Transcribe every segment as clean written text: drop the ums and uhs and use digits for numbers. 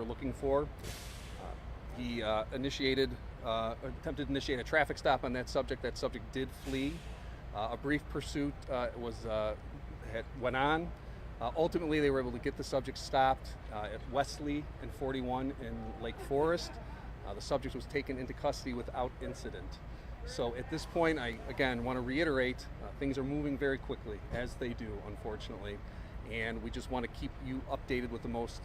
looking for. He attempted to initiate a traffic stop on that subject. That subject did flee. A brief pursuit went on. Ultimately, they were able to get the subject stopped at Wesley and 41 in Lake Forest. The subject was taken into custody without incident. So at this point, I again want to reiterate, things are moving very quickly, as they do, unfortunately. And we just want to keep you updated with the most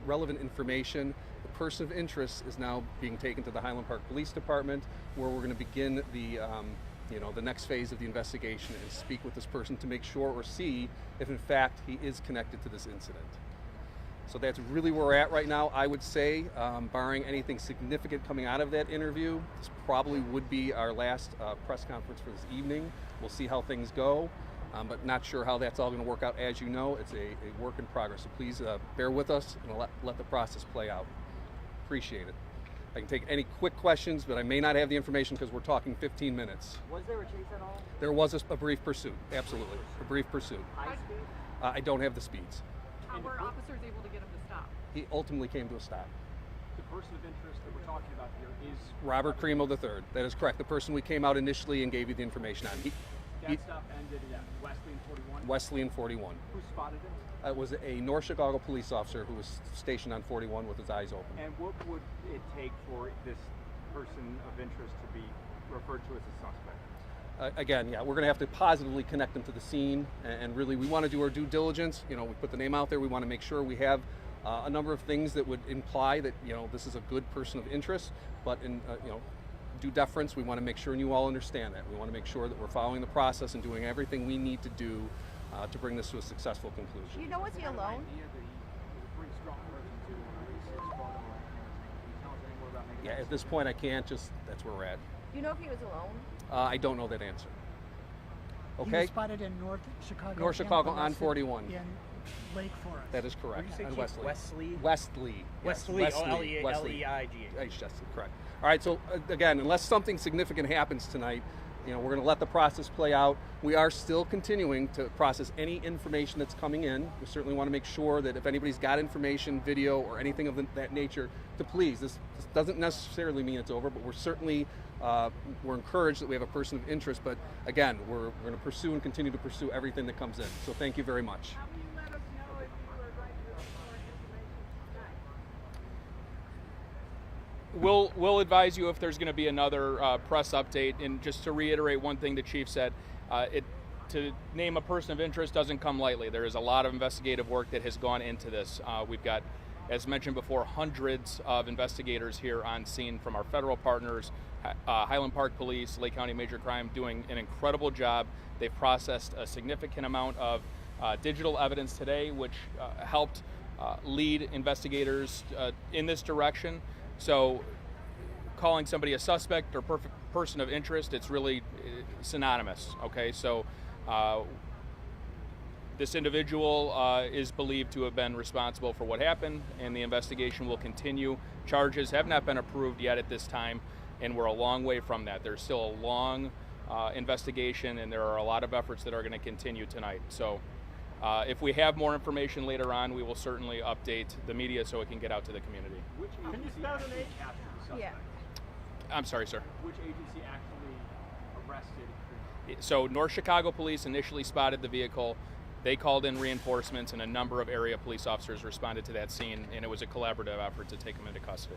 relevant information. The person of interest is now being taken to the Highland Park Police Department, where we're going to begin the next phase of the investigation and speak with this person to make sure or see if in fact he is connected to this incident. So that's really where we're at right now. I would say, barring anything significant coming out of that interview, this probably would be our last press conference for this evening. We'll see how things go, but not sure how that's all going to work out. As you know, it's a work in progress, so please bear with us and let the process play out. Appreciate it. I can take any quick questions, but I may not have the information because we're talking 15 minutes. Was there a chase at all? There was a brief pursuit, absolutely. A brief pursuit. High speed? I don't have the speeds. How were officers able to get him to stop? He ultimately came to a stop. The person of interest that we're talking about here is Robert Crimo III. That is correct. The person we came out initially and gave you the information on. That stop ended at Wesley and 41? Wesley and 41. Who spotted him? It was a North Chicago police officer who was stationed on 41 with his eyes open. And what would it take for this person of interest to be referred to as a suspect? Again, yeah, we're going to have to positively connect them to the scene, and really we want to do our due diligence. We put the name out there. We want to make sure we have a number of things that would imply that this is a good person of interest, but in due deference, we want to make sure, and you all understand that. We want to make sure that we're following the process and doing everything we need to do to bring this to a successful conclusion. Was he alone? Yeah, at this point I can't, that's where we're at. Do you know if he was alone? I don't know that answer. Okay? He was spotted in North Chicago. North Chicago on 41. In Lake Forest. That is correct. Where On you say Wesley. Wesley? Wesley. Yes, Wesley. L-E-I-G-H. Yes, correct. All right, so again, unless something significant happens tonight, we're going to let the process play out. We are still continuing to process any information that's coming in. We certainly want to make sure that if anybody's got information, video, or anything of that nature, to please. This doesn't necessarily mean it's over, but we're certainly we're encouraged that we have a person of interest. But again, we're going to pursue and continue to pursue everything that comes in. So thank you very much. How will you let us know if you are going to report information tonight? We'll advise you if there's going to be another press update. And just to reiterate one thing the chief said, to name a person of interest doesn't come lightly. There is a lot of investigative work that has gone into this. We've got, as mentioned before, hundreds of investigators here on scene from our federal partners, Highland Park Police, Lake County Major Crime, doing an incredible job. They've processed a significant amount of digital evidence today, which helped lead investigators in this direction. So calling somebody a suspect or person of interest, it's really synonymous, okay? So this individual is believed to have been responsible for what happened, and the investigation will continue. Charges have not been approved yet at this time, and we're a long way from that. There's still a long investigation, and there are a lot of efforts that are going to continue tonight. So if we have more information later on, we will certainly update the media so it can get out to the community. Which agency actually captured the suspect? Yeah. I'm sorry, sir. Which agency actually arrested? So North Chicago Police initially spotted the vehicle. They called in reinforcements, and a number of area police officers responded to that scene, and it was a collaborative effort to take him into custody.